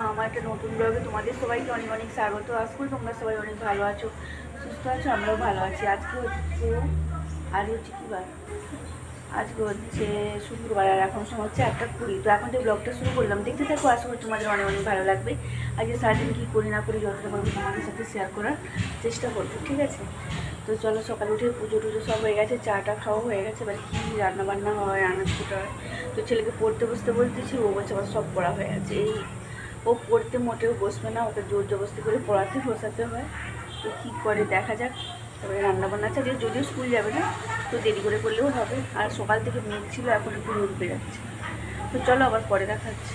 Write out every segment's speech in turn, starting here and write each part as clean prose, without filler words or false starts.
আমার একটা নতুন ব্লগে তোমাদের সবাইকে অনেক অনেক স্বাগত। আশা করি তোমরা সবাই অনেক ভালো আছো, সুস্থ আছো, আমরাও ভালো আছি। আজকে হচ্ছে কী বার? আজকে হচ্ছে শুক্রবার, আর এখন সময় হচ্ছে 1:20। তো এখন থেকে ব্লগটা শুরু করলাম, দেখতে থাকো। আশা করি তোমাদের অনেক অনেক ভালো লাগবে। আজকে সারাদিন কী করি না করি যতটা পারবো তোমাদের সাথে শেয়ার করার চেষ্টা করবো, ঠিক আছে? তো চলো, সকালে উঠে পুজো টুজো সব হয়ে গেছে, চাটা খাওয়া হয়ে গেছে। এবার কী রান্নাবান্না হয়, আনাজ কুটা হয়। তো ছেলেকে পড়তে বসতে বলতেছি, ও বলছে আমার সব পড়া হয়ে গেছে। ও পড়তে মোটেও বসবে না, ওকে জোর জবরদস্তি করে পড়াতে বসাতে হয়। তো কী করে দেখা যাক। তারপরে রান্নাবান্না আছে, যদিও স্কুল যাবে না, তো দেরি করে করলেও হবে। আর সকাল থেকে মেঘ ছিল, এখন একটু রোদ বেরোচ্ছে। তো চলো আবার পরে দেখাচ্ছি।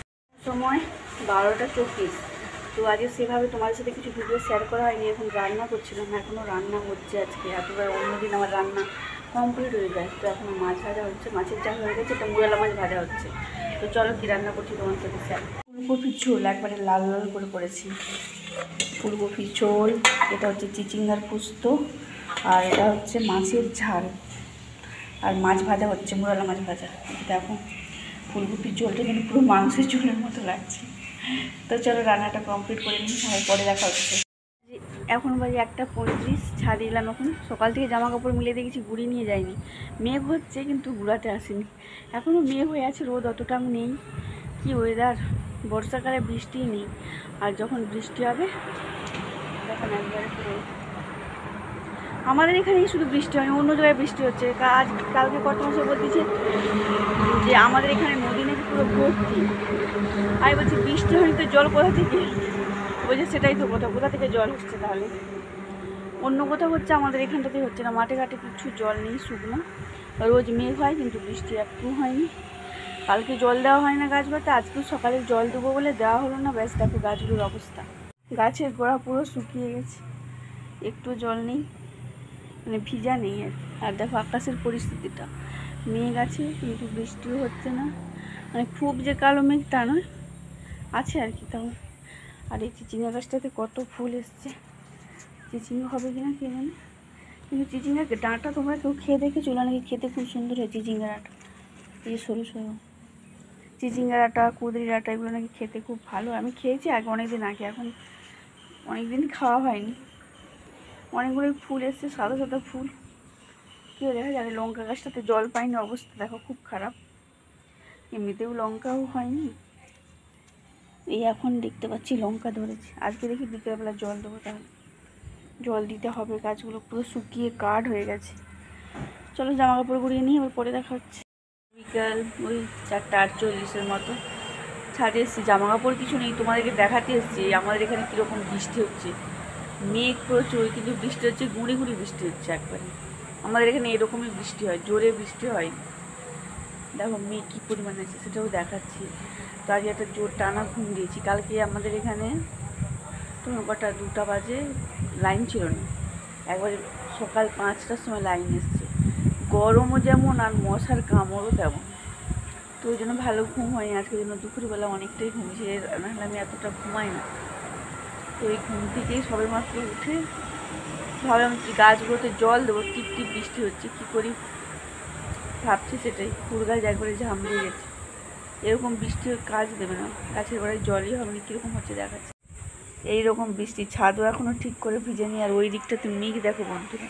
সময় 12টা 24। তো আজকে সেভাবে তোমাদের সাথে কিছু ভিডিও শেয়ার করা হয়নি। এখন রান্না করছিলাম, এখনও রান্না হচ্ছে। আজকে এতবার অন্যদিন আমার রান্না কমপ্লিট হয়ে যায়। তো এখন মাছ ভাজা হচ্ছে, মাছের ঝাল হয়ে গেছে, একটা মুরালা মাছ ভাজা হচ্ছে। তো চলো কী রান্না করছি তোমার সাথে শেয়ার। ফুলকপির ঝোল একবারে লাল লাল করে করেছি। ফুলকপির ঝোল, এটা হচ্ছে চিচিঙ্গার পোস্ত, আর এটা হচ্ছে মাছের ঝাল, আর মাছ ভাজা হচ্ছে, মুরালা মাছ ভাজা। দেখো ফুলকপির ঝোলটা কিন্তু পুরো মাংসের ঝোলের মতো লাগছে। তো চলো রান্নাটা কমপ্লিট করে নিই, আর পরে দেখা হচ্ছে। এখন বাজে 1:35, ছাড়িয়ে এলাম এখন। সকাল থেকে জামা কাপড় মিলে দেখেছি, গুড়ি নিয়ে যায়নি। মেঘ হচ্ছে কিন্তু গুড়াতে আসেনি। এখনও মেঘ হয়ে আছে, রোদ অতটা নেই। কি ওয়েদার! বর্ষাকালে বৃষ্টি নেই, আর যখন বৃষ্টি হবে তখন একবারে পুরো। আমাদের এখানেই শুধু বৃষ্টি হয়নি, অন্য জায়গায় বৃষ্টি হচ্ছে। কালকে কত মাসে বলতেছে যে আমাদের এখানে নদী নাকি পুরো ভর্তি। আমি বলছি বৃষ্টি হয়নি তো জল কোথা থেকে? বলছে সেটাই তো কোথা থেকে জল হচ্ছে তাহলে? অন্য কোথাও হচ্ছে, আমাদের এখানটাতেই হচ্ছে না। মাঠে ঘাটে কিছু জল নেই, শুকনো। রোজ মেঘ হয় কিন্তু বৃষ্টি একটু হয়নি। কালকে জল দেওয়া হয় না গাছ পাতা, আজকেও সকালে জল দেবো বলে দেওয়া হলো না। ব্যাস দেখো গাছগুলোর অবস্থা, গাছের গোড়া পুরো শুকিয়ে গেছে, একটু জল নেই, মানে ভিজা নেই আর। আর দেখো আকাশের পরিস্থিতিটা, মেঘ আছে কিন্তু বৃষ্টিও হচ্ছে না। মানে খুব যে কালো মেঘ তা নয়, আছে আর কি তাও। আর এই চিচিঙ্গা গাছটাতে কত ফুল এসছে, চিচিঙ্গা হবে কিনা কে জানে। কিন্তু চিচিঙ্গার ডাঁটা তোমরা কেউ খেয়ে দেখেছো? নাকি খেতে খুব সুন্দর হয় চিচিঙ্গার আটা, এই সরু সরু চিচিঙ্গার আটা, কুঁদরির আটা, এগুলো নাকি খেতে খুব ভালো। আমি খেয়েছি আগে, অনেক দিন আগে, এখন অনেক দিন খাওয়া হয়নি। অনেকগুলো ফুল এসছে, সাদা সাদা ফুল। কেউ দেখা যাবে। লঙ্কা গাছটাতে জল পায়নি, অবস্থা দেখো খুব খারাপ। এমনিতেও লঙ্কাও হয়নি, এই এখন দেখতে পাচ্ছি লঙ্কা ধরেছে। আজকে দেখি বিকেলবেলা জল দেবো, তাহলে জল দিতে হবে। গাছগুলো পুরো শুকিয়ে কাঠ হয়ে গেছে। চলো জামা কাপড় গুড়িয়ে নিই, এবার পরে দেখা হচ্ছে। বিকাল ওই 4:48 মতো ছাদে এসেছি, জামা কাপড় কিছু নেই, তোমাদেরকে দেখাতে এসেছি আমাদের এখানে কীরকম বৃষ্টি হচ্ছে। মেঘ প্রচুর, কিন্তু বৃষ্টি হচ্ছে, গুঁড়ি গুঁড়ি বৃষ্টি হচ্ছে একবারে। আমাদের এখানে এরকমই বৃষ্টি হয়, জোরে বৃষ্টি হয়। দেখো মেঘ কী পরিমাণে আছে সেটাও দেখাচ্ছি। তো আজ একটা জোর টানা ঘুম দিয়েছি। কালকে আমাদের এখানে তখন কটা 2টা বাজে লাইন ছিল না, একবারে সকাল 5টার সময় লাইন এসছে। গরমও যেমন, আর মশার কামড়ও তেমন। তো ওই জন্য ভালো ঘুম হয়নি আজকের জন্য। দুপুরবেলা অনেকটাই ঘুমিয়েছি, নাহলে আমি এতটা ঘুমাই না। তো এই ঘুম থেকেই সবে মাত্র উঠে ভাবলাম গাছগুলোতে জল দেবো, টিপ টিপ বৃষ্টি হচ্ছে, কী করি ভাবছি সেটাই। ফুল গাছ একবারে ঝামড়িয়ে গেছে, এরকম বৃষ্টি কাজ দেবে না, গাছের গোড়ায় জলই হবে না। কীরকম হচ্ছে দেখাচ্ছে, এইরকম বৃষ্টি। ছাদও এখনও ঠিক করে ভিজেনি। আর ওই দিকটাতে মেঘ দেখো বন্ধুরা,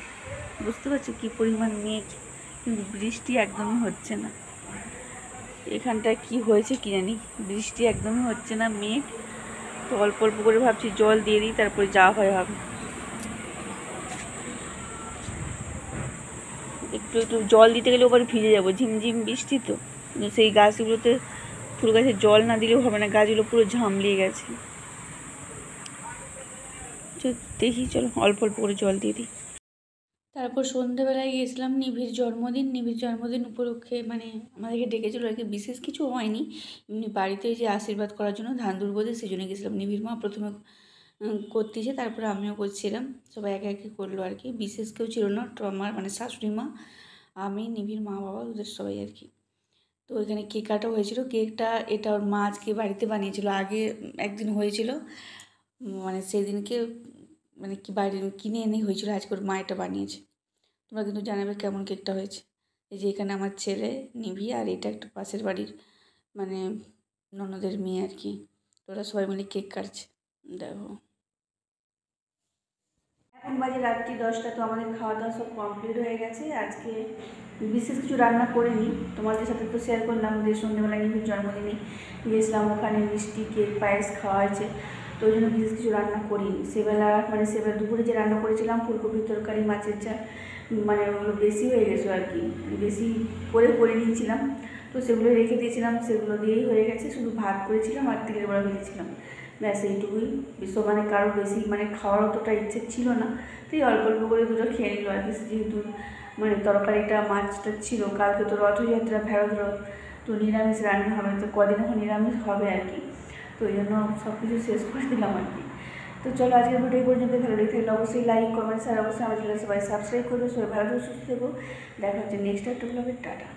বুঝতে পারছো কী পরিমাণ মেঘ, কিন্তু বৃষ্টি একদমই হচ্ছে না। এখানটায় কি হয়েছে কি জানি, বৃষ্টি একদমই হচ্ছে না, মেঘ। তো অল্প অল্প করে ভাবছি জল দিয়ে দিই, তারপরে যা হয় হবে। একটু একটু জল দিতে গেলে ওপরে ভিজে যাবো, ঝিমঝিম বৃষ্টি তো। সেই গাছগুলোতে, ফুল গাছে জল না দিলেও হবে না, গাছগুলো পুরো ঝামলিয়ে গেছে। দেখি চলো অল্প অল্প করে জল দিয়ে দিই। তারপর সন্ধ্যেবেলায় গিয়েছিলাম নিভির জন্মদিন। নিভির জন্মদিন উপলক্ষে মানে আমাদেরকে ডেকেছিল আর কি, বিশেষ কিছু হয়নি, এমনি বাড়িতে যে আশীর্বাদ করার জন্য ধান দুর্বোধে, সেই জন্য গেছিলাম। নিভির মা প্রথমে করতেছে, তারপরে আমিও করছিলাম, সবাই একে একে করলো আর কি। বিশেষ কেউ ছিল না, তো আমার মানে শাশুড়ি মা, আমি, নিভির মা বাবা, ওদের সবাই আর কি। তো ওইখানে কেক কাটা হয়েছিল। কেকটা এটা ওর মা আজকে বাড়িতে বানিয়েছিল, আগে একদিন হয়েছিল, মানে সেদিনকে মানে কি বাইরে কিনে এনে হয়েছিল, আজকে ওর মা এটা বানিয়েছে। তোমরা কিন্তু জানাবে কেমন কেকটা হয়েছে। এই যে এখানে আমার ছেলে নিভি, আর এটা একটা পাশের বাড়ির মানে ননদের মেয়ে আর কি, তোরা সবাই মিলে কেক কাটছে দেখো। এখন বাজে রাত্রি 10টা। তো আমাদের খাওয়া দাওয়া সব কমপ্লিট হয়ে গেছে। আজকে বিশেষ কিছু রান্না করিনি, তোমাদের সাথে তো শেয়ার করলাম যে সন্ধ্যেবেলা নিজের জন্মদিনে গিয়েছিলাম, ওখানে মিষ্টি কেক পায়েস খাওয়া হয়েছে, তো ওই জন্য বিশেষ কিছু রান্না করিনি। সেবেলা দুপুরে যে রান্না করেছিলাম ফুলকপির তরকারি মাছের ঝাল, মানে ওগুলো বেশি হয়ে গেছে আর কি, বেশি করে নিয়েছিলাম, তো সেগুলো রেখে দিয়েছিলাম, সেগুলো দিয়েই হয়ে গেছে। শুধু ভাত করেছিলাম আর তেলের বড়া ভেজেছিলাম, ব্যাস এইটুকুই। মানে কারো বেশি মানে খাওয়ার অতটা ইচ্ছে ছিল না, তো অল্প অল্প করে দুটো খেয়ে নিল আর কি। যেহেতু মানে তরকারিটা মাছটা ছিল, কালকে তো রথযাত্রা ভেরত রথ, তো নিরামিষ রান্না হবে, তো কদিন এখন নিরামিষ হবে আর কি, তো ওই জন্য সব কিছু শেষ করে দিলাম আর কি। তো চলো আজকের ভিডিও পর্যন্ত, ভালো লেগে থাকলে অবশ্যই লাইক কমেন্টস আর অবশ্যই আমাদের সবাই সাবস্ক্রাইব করবে। সবাই ভালো সুস্থ থেকো, দেখা হচ্ছে নেক্সট একটা ব্লগে। টাটা।